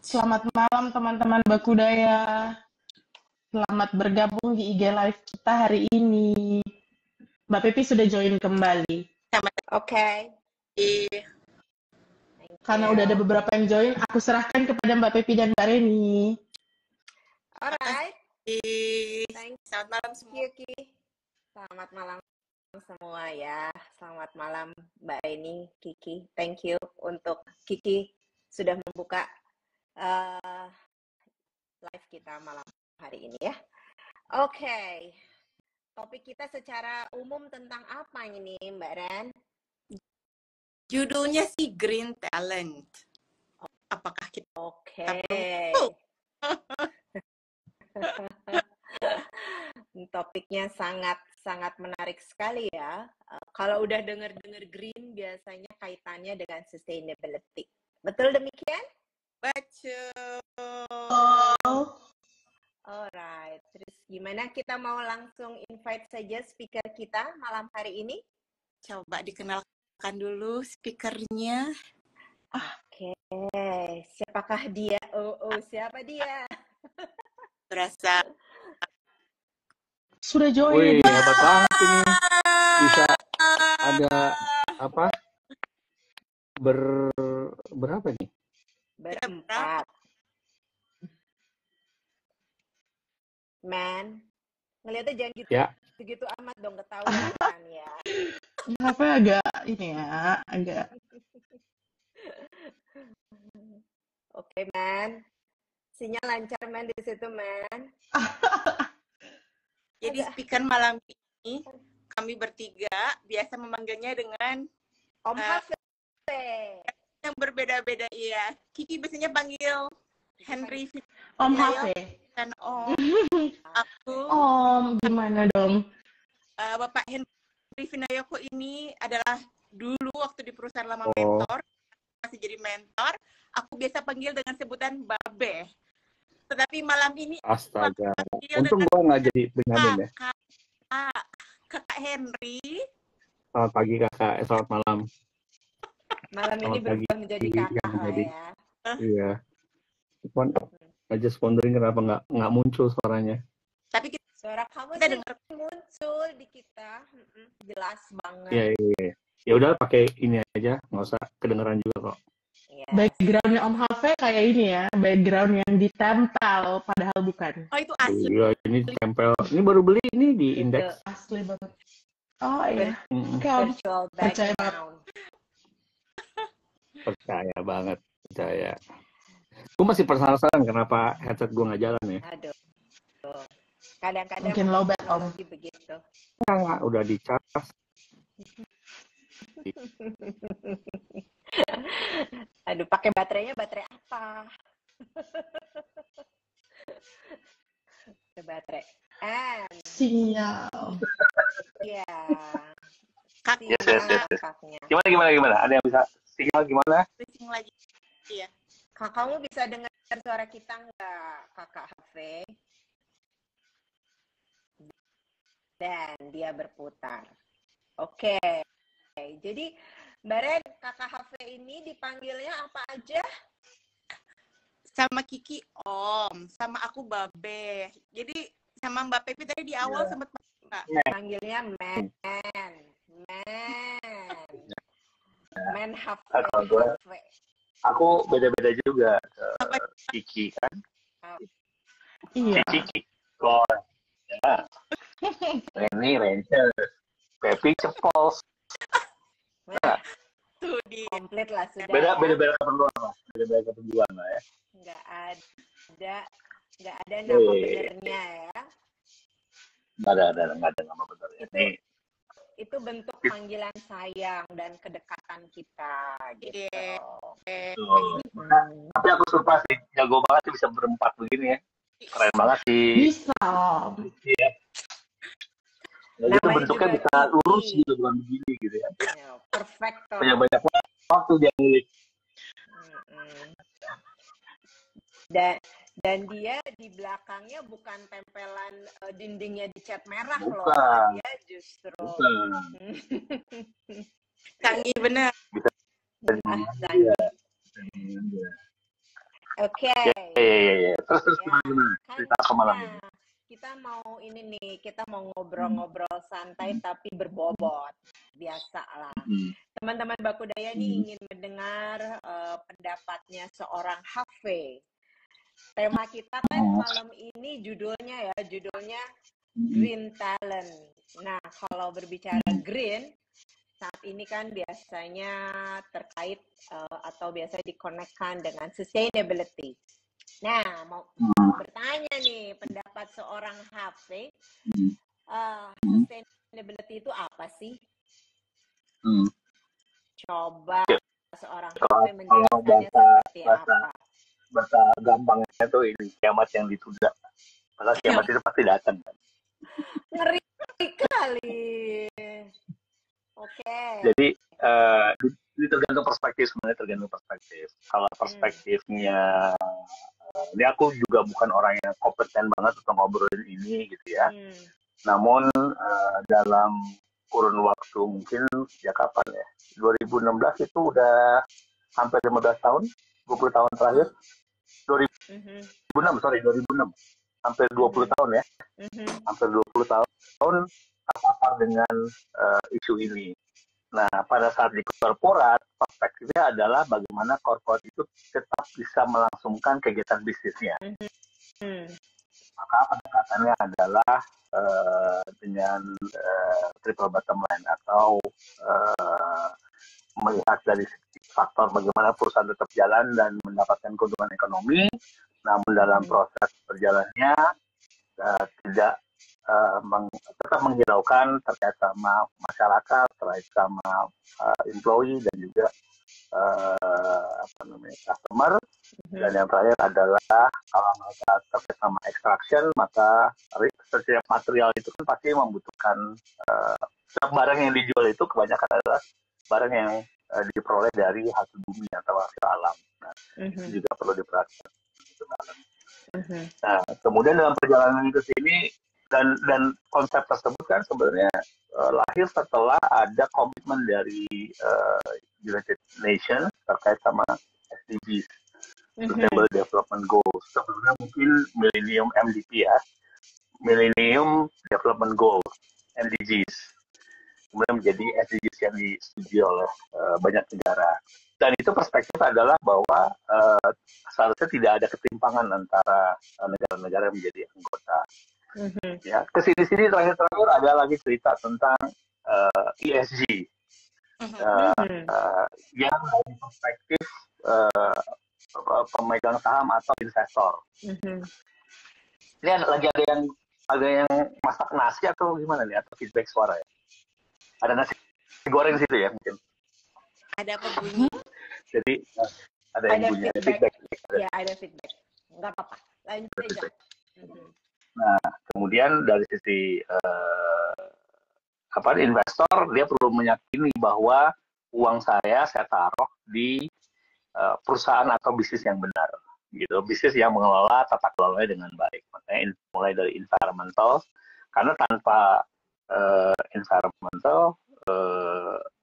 Selamat malam teman-teman Bakudaya. Selamat bergabung di IG Live kita hari ini. Mbak Pepi sudah join kembali. Oke. Karena udah ada beberapa yang join, aku serahkan kepada Mbak Pepi dan Mbak Reni. Alright. Thanks. Selamat malam semua. Yuki. Selamat malam semua ya. Selamat malam Mbak Reni, Kiki. Thank you untuk Kiki sudah membuka live kita malam hari ini ya. Oke. Topik kita secara umum tentang apa ini Mbak Ren? Judulnya sih Green Talent. Apakah kita Topiknya sangat menarik sekali ya. Kalau udah dengar green biasanya kaitannya dengan sustainability. Betul demikian? Betul. Alright. Terus gimana kita mau langsung invite saja speaker kita malam hari ini? Coba dikenalkan dulu speakernya. Oke. Siapakah dia? Siapa dia? Berasa Sudah join. Wih, hebat banget ini. Bisa ada apa? Berapa nih? Berempat. Man, ngeliatnya jangan gitu, segitu amat dong, ketahuan kan ya. Kenapa agak ini ya, agak. Oke, Man. Sinyal lancar, Man, di situ, Man. Jadi speaker malam ini kami bertiga biasa memanggilnya dengan Om Hafe. Yang berbeda-beda ya. Kiki biasanya panggil Henry Om Hafe. Dan Om. Aku. Om, gimana dong? Bapak Henry Vinayoko ini adalah dulu waktu di perusahaan lama mentor, masih jadi mentor, aku biasa panggil dengan sebutan Babe. Tetapi malam ini astaga, untung gua nggak jadi Benyamin ya. Kakak Henry. Selamat pagi kakak, selamat malam. Malam ini berubah menjadi kakak ya. Iya. Cuman aja wondering kenapa nggak muncul suaranya. Tapi suara kamu kita dengar muncul di kita, jelas banget. Iya. Ya udah pakai ini aja, nggak usah kedengeran juga kok. Yes. Backgroundnya Om Hafe kayak ini ya, background yang ditempel padahal bukan. Oh itu asli. Iya, ini ditempel. Ini baru beli ini di Indeks. Asli banget. Oh iya. Virtual background. Percaya banget, percaya. Gue masih penasaran kenapa headset gue nggak jalan ya. Aduh. Kadang-kadang mungkin lowbat Om. Begitu. Nggak, udah dicas. Aduh, pakai baterai apa? Baterai. Sinyal. Iya. Yes. Gimana? Ada yang bisa sinyal gimana? Switching lagi. Iya. Kamu bisa dengar suara kita nggak, Kakak Hafe? Dan dia berputar. Oke. Jadi Mbak Ren, Kakak Hafe ini dipanggilnya apa aja? Sama Kiki Om, sama aku Babe. Jadi sama Mbak Pepi tadi di awal sempat panggilnya Man Hafe. Aku beda-beda juga Kiki kan. Iya. Kiki. Ya. Reni Ranger. Pepi Cepos. Nah, tuh di komplit lah sudah. Beda-beda keperluan lah. Ya. Nggak ada nama benernya ya. Nggak ada nama benernya. Itu bentuk panggilan sayang dan kedekatan kita gitu. Tapi aku suka sih, jago banget sih bisa berempat begini ya. Keren banget sih. Bisa. Iya. Jadi itu bentuknya bisa lurus gitu, bukan begini gitu ya. Perfect. Punya banyak waktu dia ngulik. Dan dia di belakangnya bukan tempelan dindingnya dicat merah loh. Dia justru. Canggih bener. Bisa. Oke. Ya. Terus Ya, gimana? kan Cerita apa malam ini? kita mau ini nih, kita mau ngobrol-ngobrol santai tapi berbobot. Biasa lah. Teman-teman Bakudaya nih ingin mendengar pendapatnya seorang Hafiz. Tema kita kan malam ini judulnya Green Talent. Nah, kalau berbicara green, saat ini kan biasanya terkait atau biasa dikonekkan dengan sustainability. Nah, mau bertanya nih, pendapat seorang Hafiz, sustainability itu apa sih? Coba seorang Hafiz menjelaskannya seperti apa? Bahasa gampangnya tuh ini kiamat yang ditunda. Padahal kiamat itu pasti datang. Ngeri kali. Oke. Jadi ini tergantung perspektif, sebenarnya tergantung perspektif. Kalau perspektifnya, ini aku juga bukan orang yang kompeten banget untuk ngobrolin ini gitu ya. Namun dalam kurun waktu mungkin ya kapan ya, 2016 itu udah hampir 15 tahun, 20 tahun terakhir. 2006, hampir 20 tahun ya. Hampir 20 tahun terpapar dengan isu ini. Nah, pada saat di korporat, perspektifnya adalah bagaimana korporat itu tetap bisa melangsungkan kegiatan bisnisnya. Maka pendekatannya adalah dengan triple bottom line atau melihat dari faktor bagaimana perusahaan tetap jalan dan mendapatkan keuntungan ekonomi, namun dalam proses berjalannya tidak tetap menghiraukan terkait sama masyarakat, terkait sama employee dan juga customer. Dan yang terakhir adalah kalau mereka terkait sama extraction, maka setiap material itu kan pasti membutuhkan setiap barang yang dijual itu kebanyakan adalah barang yang diperoleh dari hasil bumi atau hasil alam. Nah, itu juga perlu diperhatikan. Nah, kemudian dalam perjalanan ke sini dan konsep tersebut kan sebenarnya lahir setelah ada komitmen dari United Nations terkait sama SDGs, Sustainable Development Goals. Sebelumnya mungkin Millennium MDP ya, Millennium Development Goals, MDGs. Kemudian menjadi SDGs yang disetujui oleh banyak negara. Dan itu perspektif adalah bahwa seharusnya tidak ada ketimpangan antara negara-negara yang menjadi anggota. Ya, kesini-sini terakhir ada lagi cerita tentang ESG yang dari perspektif pemegang saham atau investor. Ini lagi ada yang masak nasi atau gimana nih, atau feedback suara ya? Ada nasi goreng situ ya mungkin. Ada berbunyi. Jadi ada yang bunyi, ada feedback. Ya, ada feedback. Enggak apa-apa. Lanjut aja. Nah, kemudian dari sisi investor, dia perlu meyakini bahwa uang saya taruh di perusahaan atau bisnis yang benar, gitu, bisnis yang mengelola tata kelolanya dengan baik. Makanya mulai dari environmental, karena tanpa environmental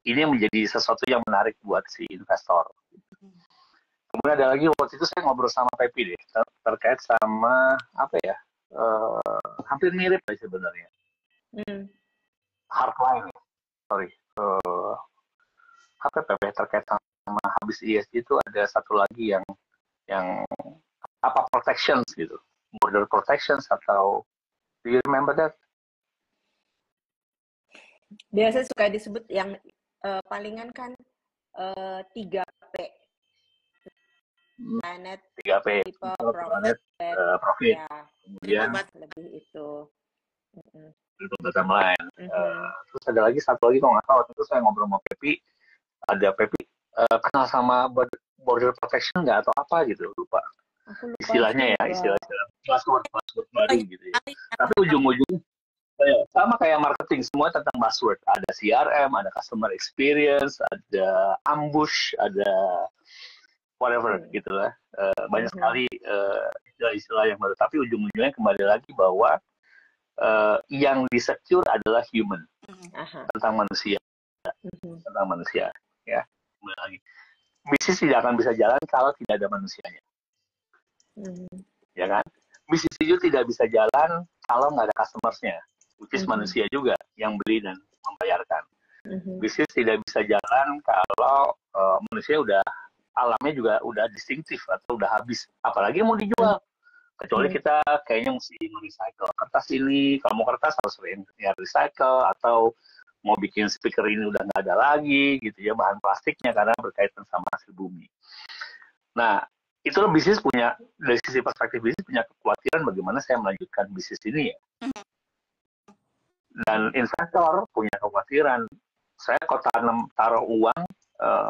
ini menjadi sesuatu yang menarik buat si investor. Kemudian ada lagi, waktu itu saya ngobrol sama Pepi deh terkait sama apa ya, hampir mirip lah sebenarnya. Hardline, sorry. HPP terkait sama habis ESG itu ada satu lagi yang apa, protections gitu, border protections atau do you remember that? Biasa suka disebut yang palingan kan 3P. Planet, 3P, people, profit. Ya, Kemudian lebih itu. bottom line. Terus ada lagi satu lagi, kalau nggak tahu, waktu itu saya ngobrol sama Pepi, ada Pepi kenal sama border protection nggak atau apa gitu, lupa istilahnya ya, istilah buzzword baru gitu ya. Tapi ujung-ujungnya sama kayak marketing, semua tentang buzzword. Ada CRM, ada customer experience, ada ambush, ada whatever gitu lah. Banyak sekali istilah-istilah yang baru. Tapi ujung-ujungnya kembali lagi bahwa yang disecure adalah human, tentang manusia, tentang manusia. Ya, kembali lagi. Bisnis tidak akan bisa jalan kalau tidak ada manusianya. Ya kan? Bisnis itu tidak bisa jalan kalau nggak ada customersnya, which is manusia juga yang beli dan membayarkan. Bisnis tidak bisa jalan kalau manusia alamnya juga udah distinktif atau udah habis, apalagi mau dijual. Kecuali kita kayaknya mesti recycle kertas ini, kalau mau kertas harus recycle, atau mau bikin speaker ini udah nggak ada lagi gitu ya, bahan plastiknya karena berkaitan sama hasil bumi. Nah, itu bisnis punya, dari sisi perspektif bisnis punya kekhawatiran bagaimana saya melanjutkan bisnis ini ya. Dan investor punya kekhawatiran, saya kok taruh uang,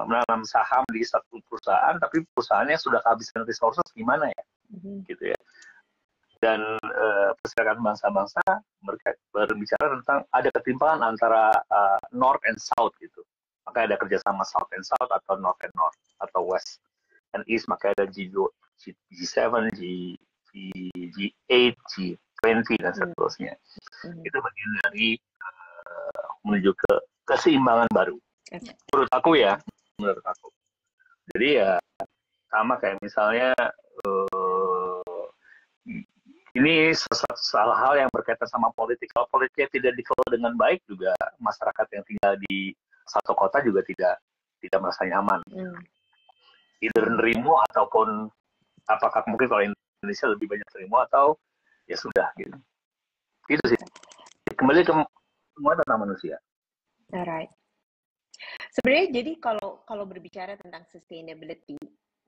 menanam saham di satu perusahaan, tapi perusahaannya sudah kehabisan resources, gimana ya? Gitu ya. Dan Perserikatan Bangsa-Bangsa berbicara tentang ada ketimpangan antara North and South gitu. Maka ada kerjasama South and South atau North and North atau West and East. Maka ada G7, G8, G20 dan seterusnya. Itu bagian dari menuju ke keseimbangan baru. Menurut aku ya, Jadi ya sama kayak misalnya ini salah hal yang berkaitan sama politik. Kalau politiknya tidak dikelola dengan baik, juga masyarakat yang tinggal di satu kota juga tidak merasa nyaman. Either nerimo ataupun apakah mungkin kalau Indonesia lebih banyak nerimo atau ya sudah gitu. Itu sih. Kembali ke semua tentang manusia. Alright. Sebenarnya jadi kalau berbicara tentang sustainability,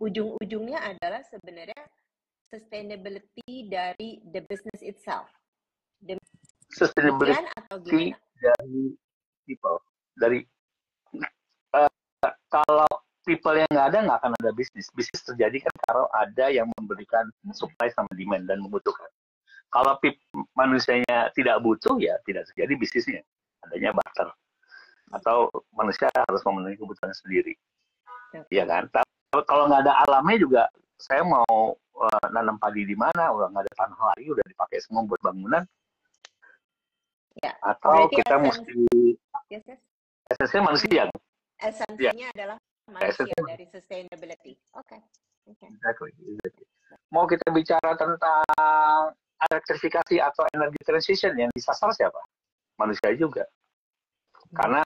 ujung-ujungnya adalah sebenarnya sustainability dari the business itself. Sustainability atau gimana? dari people. Kalau people yang nggak ada, nggak akan ada bisnis. Bisnis terjadi kan kalau ada yang memberikan supply sama demand dan membutuhkan. Kalau manusianya tidak butuh, ya tidak terjadi bisnisnya. Adanya barter. Atau manusia harus memenuhi kebutuhan sendiri. Iya kan? Kalau nggak ada alamnya juga, saya mau nanam padi di mana, udah nggak ada tanah lagi, udah dipakai semua buat bangunan. Ya. Atau kita mesti esensinya manusia. Esensinya adalah manusia dari sustainability. Oke. Exactly. Mau kita bicara tentang elektrifikasi atau energy transition, yang disasar siapa? Manusia juga. Karena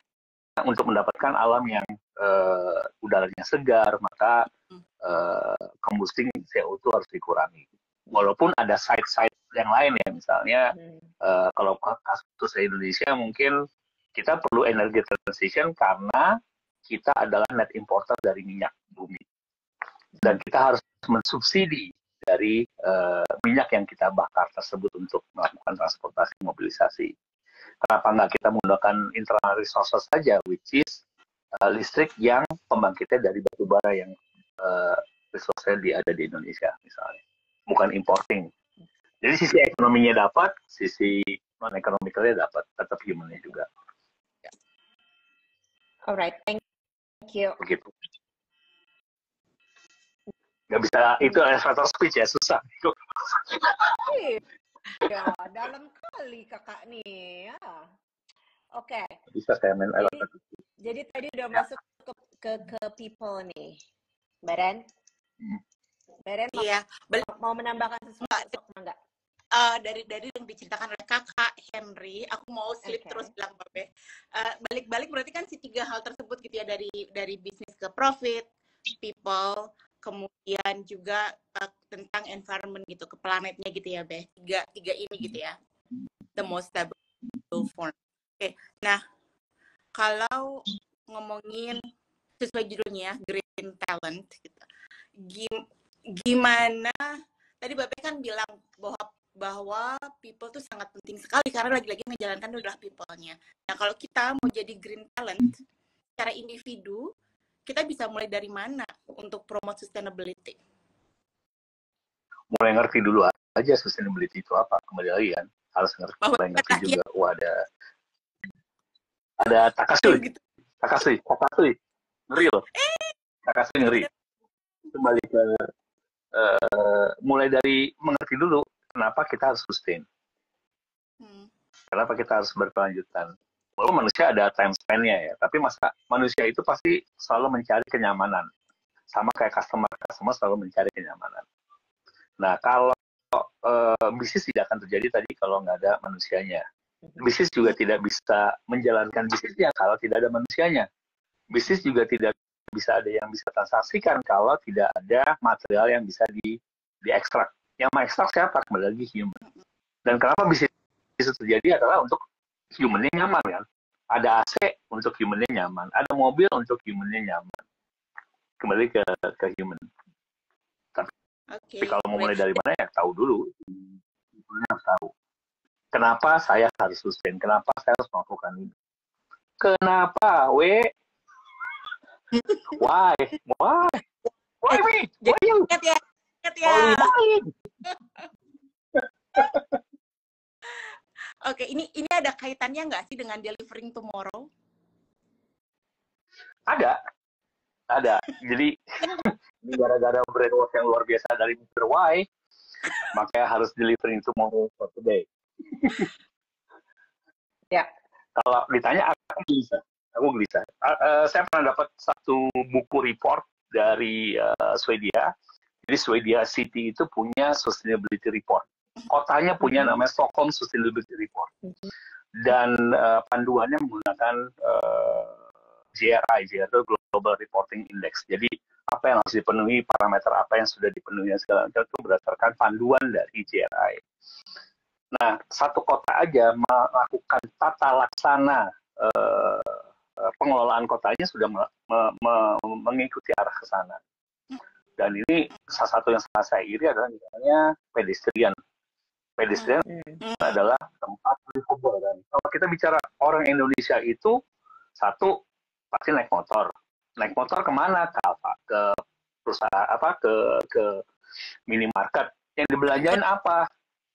untuk mendapatkan alam yang udaranya segar, maka combusting CO2 harus dikurangi. Walaupun ada side-side yang lain ya, misalnya kalau kasus Indonesia mungkin kita perlu energy transition karena kita adalah net importer dari minyak bumi. Dan kita harus mensubsidi dari minyak yang kita bakar tersebut untuk melakukan transportasi mobilisasi. Kenapa nggak kita menggunakan internal resources saja, which is listrik yang pembangkitnya dari batu bara yang resource-nya ada di Indonesia misalnya, bukan importing. Jadi sisi ekonominya dapat, sisi non-ekonomikalnya dapat, tetap human-nya juga. Alright, thank you. Begitu. Nggak bisa, itu elevator speech ya, susah. Ya, dalam kali kakak nih. Ya. Oke. Bisa saya main elevator. Jadi tadi udah masuk ke people nih. Beren? Beren, Iya. Mau menambahkan sesuatu enggak? Dari yang diceritakan oleh kakak Henry, aku mau slip terus bilang Babe. Balik-balik berarti kan si 3 hal tersebut gitu ya, dari bisnis ke profit, people, kemudian juga tentang environment gitu, ke planetnya gitu ya, Be. Tiga ini gitu ya. The most stable form. Oke. Nah, kalau ngomongin sesuai judulnya green talent gitu. Gimana tadi Babe kan bilang bahwa people tuh sangat penting sekali karena lagi-lagi menjalankan adalah people-nya. Nah, kalau kita mau jadi green talent secara individu, kita bisa mulai dari mana untuk promote sustainability? Mulai ngerti dulu aja sustainability itu apa. Kembali lagi kan, harus mulai ngerti juga. Wah, ada Takasui. Gitu. Takasui. Ngeri loh. Takasui ngeri. Kembali ke mulai dari mengerti dulu kenapa kita harus sustain. Kenapa kita harus berkelanjutan. Walaupun manusia ada time span-nya ya, tapi manusia itu pasti selalu mencari kenyamanan. Sama kayak customer selalu mencari kenyamanan. Nah, kalau bisnis tidak akan terjadi tadi kalau nggak ada manusianya. Bisnis juga tidak bisa menjalankan bisnisnya kalau tidak ada manusianya. Bisnis juga tidak bisa ada yang bisa transaksikan kalau tidak ada material yang bisa diekstrak. Yang mengekstrak siapa? Kembali lagi human. Dan kenapa bisnis itu terjadi adalah untuk humannya nyaman kan. Ada AC untuk humannya nyaman, ada mobil untuk humannya nyaman. Kembali ke human. Tapi kalau mau mulai dari mana ya tahu dulu. Harus tahu. Kenapa saya harus sustain? Kenapa saya harus melakukan ini? Kenapa? Why? Why me? Why you? Ingat ya. Oke, ini ada kaitannya nggak sih dengan delivering tomorrow? Ada. Jadi gara-gara brainwash yang luar biasa dari Mr. Y, makanya harus delivering tomorrow for today. Ya. Kalau ditanya aku gelisah. Saya pernah dapat satu buku report dari Swedia. Jadi Swedia City itu punya sustainability report. Kotanya punya namanya Stockholm Sustainability Report. Dan panduannya menggunakan GRI itu Global Reporting Index. Jadi apa yang harus dipenuhi, parameter apa yang sudah dipenuhi, segala macam itu berdasarkan panduan dari GRI. Nah, satu kota aja melakukan tata laksana pengelolaan kotanya sudah mengikuti arah ke sana. Dan ini salah satu yang sangat saya iri adalah misalnya pedestrian. Pedestrian adalah tempat livable kan. Kalau kita bicara orang Indonesia itu satu pasti naik motor. Naik motor kemana? Ke perusahaan ke minimarket. Yang dibelanjain apa?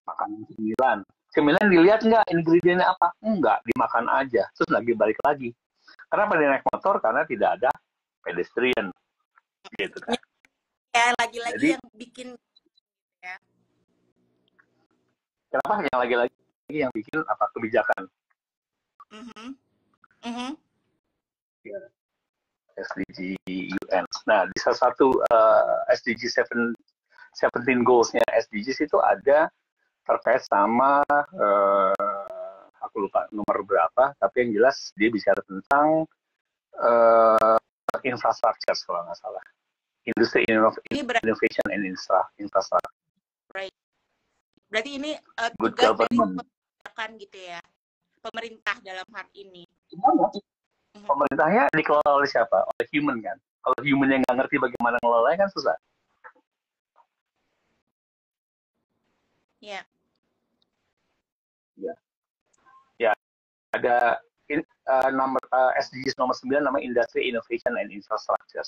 Makanan cemilan. Cemilan dilihat nggak ingredientnya apa? Enggak, dimakan aja. Terus lagi balik lagi. Kenapa dia naik motor? Karena tidak ada pedestrian. Gitu kan. Ya, lagi-lagi yang bikin ya. Kenapa yang lagi-lagi yang bikin apa kebijakan? Ya. SDG UN. Nah, di salah satu SDG 17 goals-nya SDGs itu ada terkait sama aku lupa nomor berapa, tapi yang jelas dia bicara tentang infrastructure kalau nggak salah. Industry innovation and infrastructure. Right. Berarti ini tugas dari kebijakan gitu ya, pemerintah dalam hal ini. Pemerintahnya dikelola oleh siapa? Oleh human kan. Kalau human yang nggak ngerti bagaimana ngelolanya kan susah. Ya. Ya. Ada nomor SDGs nomor 9 nama Industry Innovation and Infrastructure.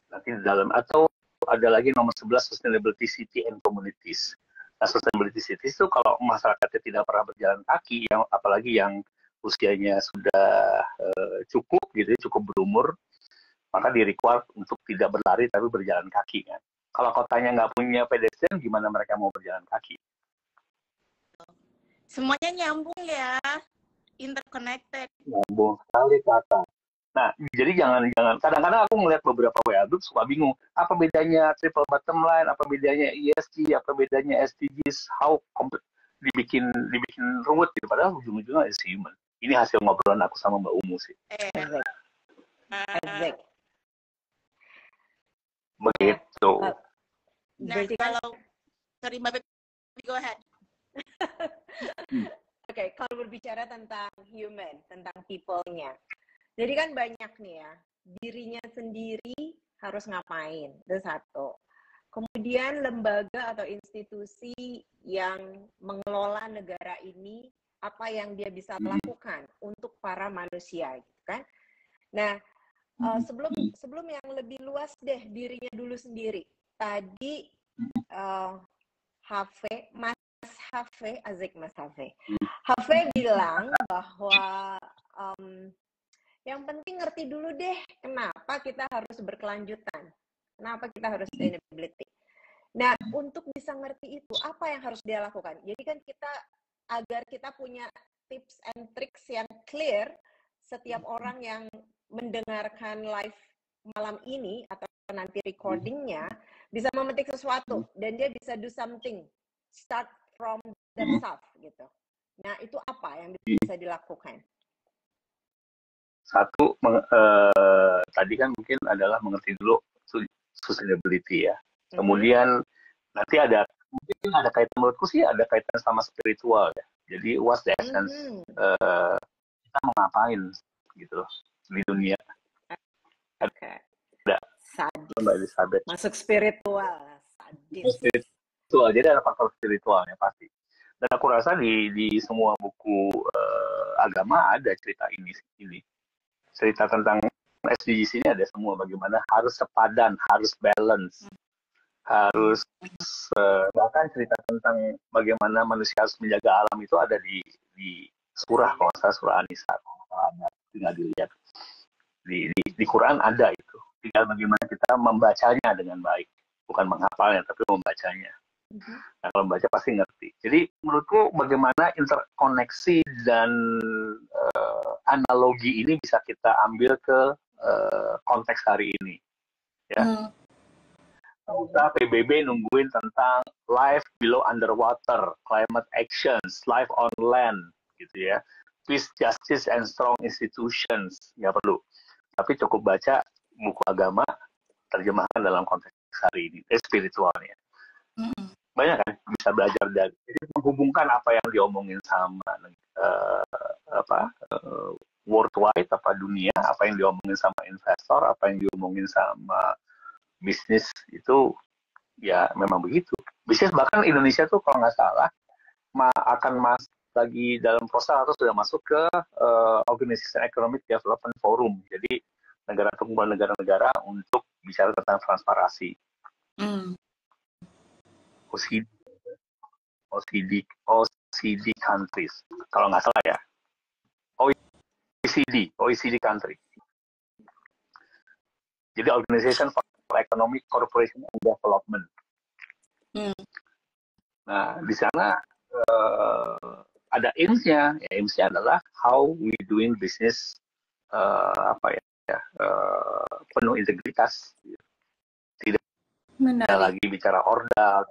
Nanti di dalam atau ada lagi nomor 11 Sustainability City and Communities. Nah, Sustainability Cities itu kalau masyarakatnya tidak pernah berjalan kaki, yang apalagi yang usianya sudah cukup gitu, cukup berumur, maka di-require untuk tidak berlari tapi berjalan kaki kan. Kalau kotanya nggak punya pedestrian, gimana mereka mau berjalan kaki? Semuanya nyambung ya, interconnected. Nyambung sekali kata. Nah, jadi jangan kadang-kadang aku ngeliat beberapa WA group suka bingung, apa bedanya triple bottom line, apa bedanya ESG, apa bedanya SDGs, how dibikin ruwet gitu, padahal ujung-ujungnya is human. Ini hasil ngobrolan aku sama Mbak Umu sih. Begitu. Nah, kalau sorry Mbak Pepi, go ahead. Oke, kalau berbicara tentang human, tentang people-nya. Jadi kan banyak nih ya, dirinya sendiri harus ngapain, itu satu. Kemudian lembaga atau institusi yang mengelola negara ini, apa yang dia bisa lakukan untuk para manusia, gitu kan? Nah, sebelum yang lebih luas deh, dirinya dulu sendiri. Tadi Mas Hafe bilang bahwa yang penting ngerti dulu deh kenapa kita harus berkelanjutan, kenapa kita harus sustainability. Nah, untuk bisa ngerti itu, apa yang harus dia lakukan? Jadi kan agar kita punya tips and tricks yang clear, setiap orang yang mendengarkan live malam ini atau nanti recordingnya bisa memetik sesuatu dan dia bisa do something, start from themselves gitu. Nah, itu apa yang bisa dilakukan? Satu, tadi kan mungkin adalah mengerti dulu sustainability ya. Kemudian nanti mungkin ada kaitan, menurutku sih ada kaitan sama spiritual ya. Jadi what's the essence, kita mau ngapain gitu loh di dunia. Oke. Ada Mbak Elizabeth. Masuk spiritual. Sadis. Spiritual, jadi ada faktor spiritualnya pasti. Dan aku rasa di semua buku agama ada cerita ini. Cerita tentang SDGs ini ada semua, bagaimana harus sepadan, harus balance, harus bahkan cerita tentang bagaimana manusia harus menjaga alam itu ada di surah, kalau nggak salah surah An-Nisa, tinggal dilihat di Quran ada itu. Tinggal bagaimana kita membacanya dengan baik, bukan menghafalnya tapi membacanya. Nah, kalau membaca pasti ngerti. Jadi menurutku bagaimana interkoneksi dan analogi ini bisa kita ambil ke konteks hari ini, ya. Kita PBB nungguin tentang life below underwater, climate actions, life on land, gitu ya. Peace, justice, and strong institutions, nggak perlu. Tapi cukup baca buku agama, terjemahkan dalam konteks hari ini, spiritualnya. Banyak kan bisa belajar dari, jadi menghubungkan apa yang diomongin sama worldwide, apa dunia, apa yang diomongin sama investor, apa yang diomongin sama bisnis, itu ya memang begitu. Bisnis bahkan Indonesia tuh kalau nggak salah akan masuk lagi dalam proses atau sudah masuk ke Organization Economic Development Forum. Jadi negara-negara negara-negara untuk bicara tentang transparansi. OECD countries, kalau nggak salah ya. OECD country. Jadi Organization for Economic Cooperation and Development. Nah, di sana ada aims-nya. Ya, aims-nya adalah how we doing business penuh integritas. Tidak lagi bicara ordal,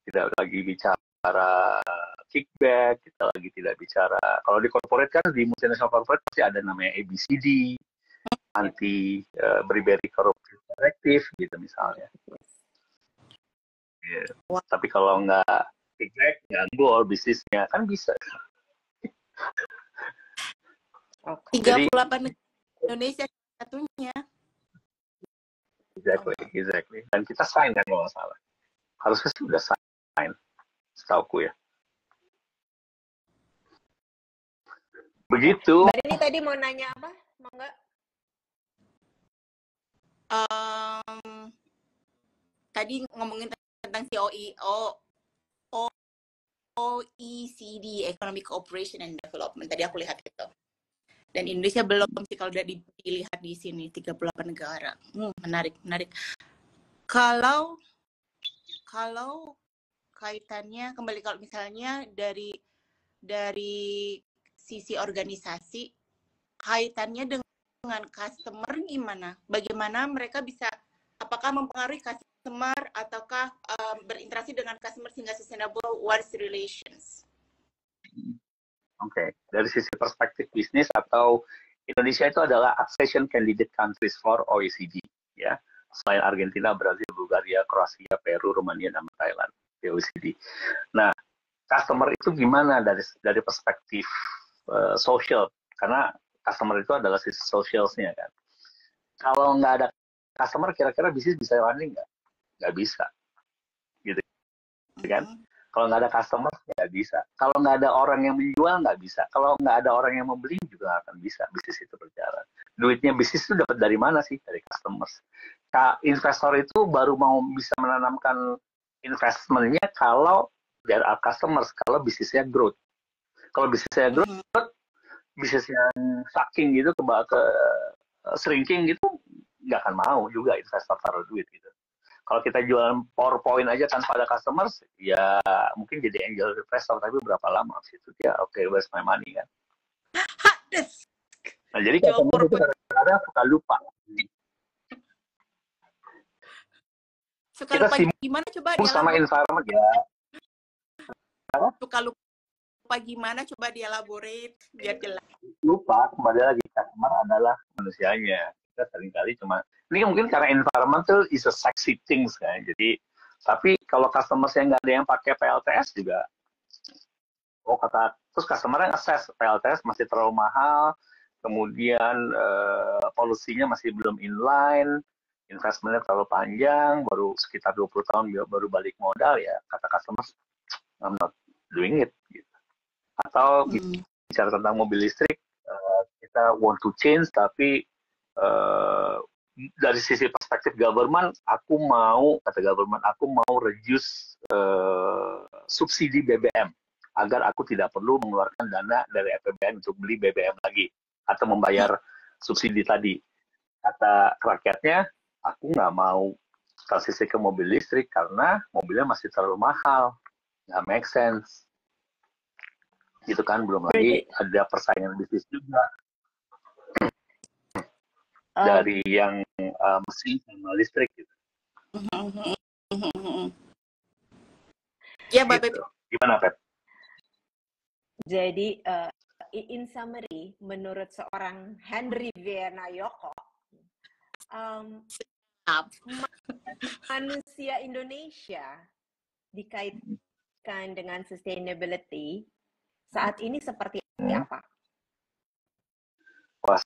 tidak lagi bicara kickback, kita lagi tidak bicara, kalau di corporate kan, di multinational corporate pasti ada namanya ABCD, anti bribery corruption directive gitu misalnya. Tapi kalau nggak kickback, nggak goal bisnisnya kan bisa. 38 negara Indonesia satunya. Exactly. Dan kita sign kan kalau nggak salah. Harusnya sih udah sign, setauku ya. Begitu. Mbak ini tadi mau nanya apa? Mau nggak? Tadi ngomongin tentang OECD, Economic Cooperation and Development. Tadi aku lihat itu. Dan Indonesia belum sih kalau udah dilihat di sini 38 negara. Menarik. Kalau kaitannya kembali, kalau misalnya dari sisi organisasi, kaitannya dengan customer gimana? Bagaimana mereka bisa, apakah mempengaruhi customer ataukah berinteraksi dengan customer sehingga sustainable work relations? Oke, dari sisi perspektif bisnis, atau Indonesia itu adalah accession candidate countries for OECD, ya. Selain Argentina, Brazil, Bulgaria, Kroasia, Peru, Rumania, dan Thailand di OECD. Nah, customer itu gimana dari perspektif social? Karena customer itu adalah sisi socialsnya kan. Kalau nggak ada customer, kira-kira bisnis bisa running nggak? Nggak bisa, gitu kan? Kalau nggak ada customer, nggak bisa. Kalau nggak ada orang yang menjual, nggak bisa. Kalau nggak ada orang yang membeli, juga nggak akan bisa bisnis itu berjalan. Duitnya bisnis itu dapat dari mana sih? Dari customers. Investor itu baru mau bisa menanamkan investmentnya kalau there are customers, kalau bisnisnya growth. Kalau bisnisnya growth, bisnis yang sucking gitu, ke shrinking gitu, nggak akan mau juga investor taruh duit gitu. Kalau kita jualan PowerPoint aja tanpa ada customers, ya mungkin jadi angel investor, tapi berapa lama habis itu dia where's my money kan. Nah, jadi customer itu kadang-kadang suka lupa. Suka kita lupa sibuk gimana coba sama dielaborate. environment ya. Suka lupa gimana coba dielaborate biar jelas. Lupa, kembali lagi, customer adalah manusianya. Kita seringkali cuma, ini mungkin karena environment tuh is a sexy things kan. Jadi, tapi kalau customer yang nggak ada yang pakai PLTS juga, terus customer yang assess PLTS masih terlalu mahal, kemudian polusinya masih belum inline, investmentnya terlalu panjang, baru sekitar 20 tahun baru balik modal ya, kata customer, I'm not doing it. Gitu. Atau bicara tentang mobil listrik, kita want to change, tapi dari sisi perspektif government, kata government, aku mau reduce subsidi BBM, agar aku tidak perlu mengeluarkan dana dari APBN untuk beli BBM lagi, atau membayar subsidi tadi. Kata rakyatnya, aku nggak mau transisi ke mobil listrik, karena mobilnya masih terlalu mahal, nggak make sense. Gitu kan, belum lagi ada persaingan bisnis juga dari yang mesin sama listrik gitu. Ya, Mbak Gitu. Gimana, Pep? Jadi, in summary, menurut seorang Henry Wienayoko, manusia Indonesia dikaitkan dengan sustainability saat ini seperti apa? Wah,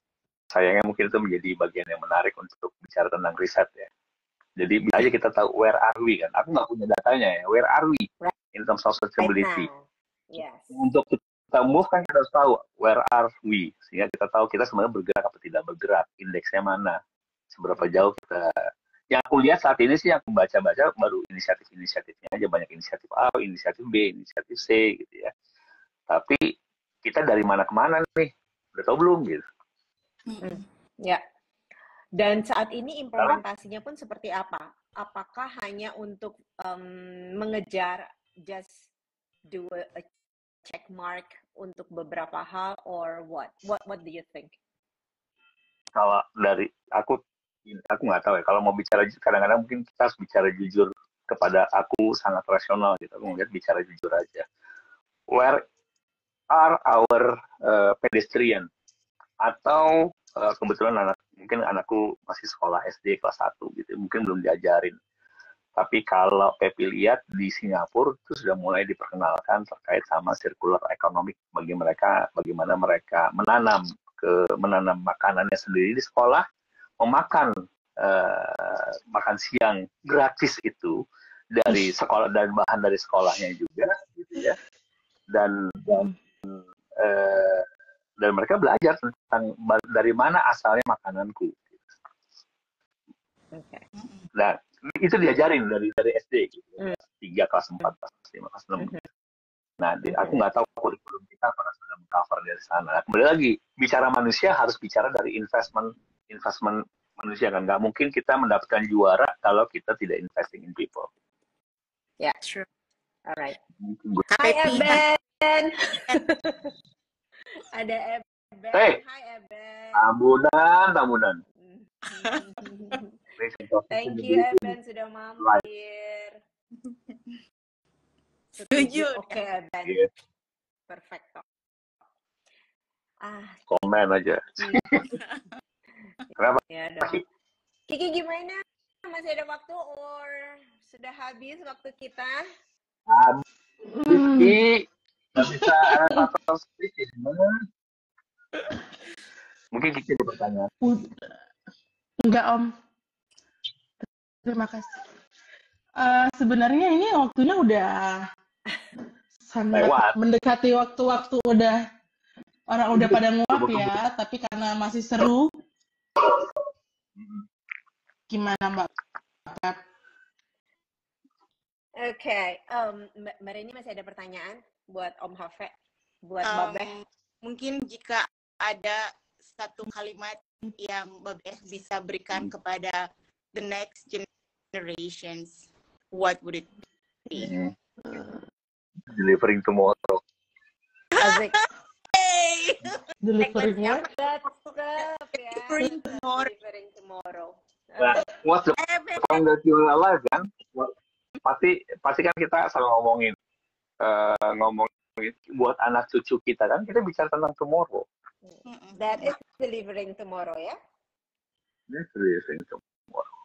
sayangnya mungkin itu menjadi bagian yang menarik untuk bicara tentang riset ya. Jadi bisa aja kita tahu where are we kan. Aku nggak punya datanya ya. Where are we in terms of sustainability? Yes. Untuk kita move kan kita harus tahu where are we, sehingga kita tahu kita sebenarnya bergerak atau tidak bergerak, indeksnya mana, seberapa jauh kita. Yang aku lihat saat ini sih, yang aku baca-baca baru inisiatif-inisiatifnya aja, banyak inisiatif A, inisiatif B, inisiatif C gitu ya. Tapi kita dari mana ke mana nih? Udah tahu belum gitu? Ya. Dan saat ini implementasinya pun seperti apa? Apakah hanya untuk mengejar just do a check mark untuk beberapa hal, or what do you think? Kalau dari aku nggak tahu ya. Kalau mau bicara, kadang-kadang mungkin kita harus bicara jujur kepada aku, sangat rasional gitu. Aku ngeliat bicara jujur aja. Where are our pedestrian? Atau kebetulan mungkin anakku masih sekolah SD kelas 1 gitu, mungkin belum diajarin. Tapi kalau Pepi lihat di Singapura itu sudah mulai diperkenalkan terkait sama circular economic, bagi mereka, bagaimana mereka menanam makanannya sendiri di sekolah, memakan makan siang gratis itu dari sekolah, dan bahan dari sekolahnya juga gitu ya. Dan mereka belajar tentang dari mana asalnya makananku. Okay. Nah, itu diajarin dari SD gitu. 3 kelas 4, kelas 5, kelas 6. Nah, aku nggak tahu kurikulum kita apakah sudah mengcover dari sana. Nah, kembali lagi, bicara manusia harus bicara dari investment manusia kan. Nggak mungkin kita mendapatkan juara kalau kita tidak investing in people. Yeah, true. Alright. Hi, Eben. Ada Eben. Hey. Hi, Eben. Tamunan. Thank you, Eben, sudah mampir. Setuju. Oke, Eben. Yes. Perfecto. Komen aja. Kenapa? Ya dong. Kiki gimana? Masih ada waktu or sudah habis waktu kita? Kiki, nggak bisa ada satu sedikit gimana? Mungkin Kiki ada pertanyaan. Enggak, Om. Terima kasih. Sebenarnya ini waktunya udah sangat lewat, mendekati waktu-waktu orang udah pada nguap ya, tapi karena masih seru. Gimana, Mbak? Oke, Mbak Reni masih ada pertanyaan buat Om Hafe, buat Babeh? Mungkin jika ada satu kalimat yang Babeh bisa berikan kepada the next generations, what would it be? Delivering tomorrow. Asik. Delivering what? Delivering tomorrow. Nah, what's the song that you alive kan? Pasti kan kita selalu ngomongin buat anak cucu kita kan, kita bicara tentang tomorrow. That is delivering tomorrow ya. That's delivering tomorrow.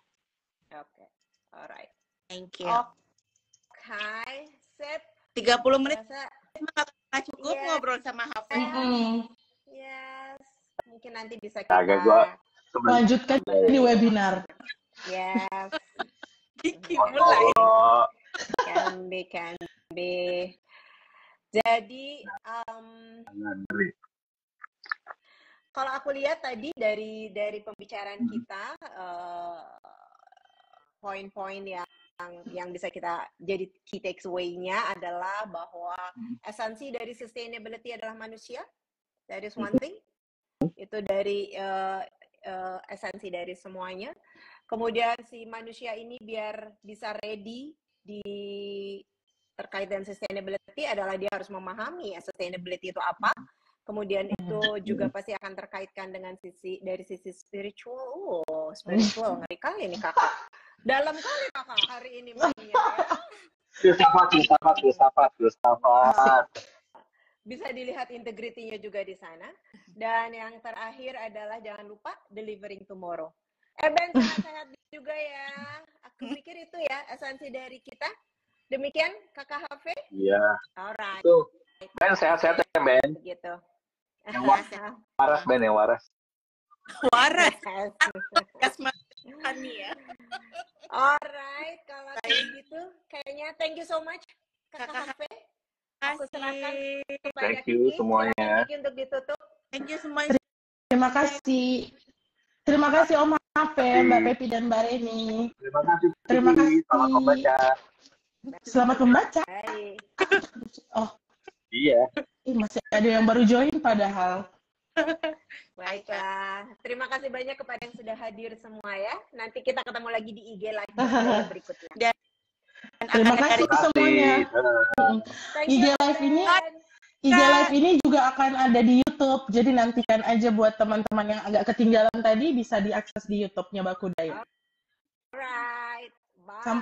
Okay, alright. Thank you. Okay, sip. 30 menit Rasa, nggak cukup ngobrol sama Hafiz. yes. Mungkin nanti bisa Agak kita gua Lanjutkan di webinar. yes. Kiki mulai. Can be. Jadi kalau aku lihat tadi dari pembicaraan kita, poin-poin yang bisa kita jadi key takeaway-nya adalah bahwa esensi dari sustainability adalah manusia. That is one thing. Itu dari esensi dari semuanya. Kemudian si manusia ini biar bisa ready terkait dengan sustainability adalah dia harus memahami sustainability itu apa. Kemudian itu juga pasti akan terkaitkan dengan dari sisi spiritual. Spiritual, ngeri kali ini kakak. Dalam kali kakak hari ini mainnya ya. Filsafat. Bisa dilihat integritinya juga di sana. Dan yang terakhir adalah jangan lupa delivering tomorrow. Ben, sehat-sehat juga ya. Aku pikir itu ya esensi dari kita. Demikian kakak Hafiz? Iya. Alright. Tuh. Ben, sehat-sehat ya, Ben. Gitu. Yang waras, Ben, yang waras. Waras. Kasmani ya. Alright, kalau kayak gitu, kayaknya thank you so much kakak Hafiz. Aku serahkan kepada Thank you Kiki. semuanya. Kiki untuk ditutup. Thank you semuanya. Terima kasih. Terima kasih Om Hafiz, Mbak Pepi dan Mbak Reni. Terima kasih. Terima kasih. Selamat membaca. Selamat membaca. Baik. Oh, Iya. masih ada yang baru join padahal. Baiklah. Terima kasih banyak kepada yang sudah hadir semua ya. Nanti kita ketemu lagi di IG Live berikutnya. Dan Terima kasih semuanya. IG Live ini juga akan ada di YouTube. Jadi nantikan aja buat teman-teman yang agak ketinggalan tadi bisa diakses di YouTube-nya Bakudai. Alright. Bye. Sampai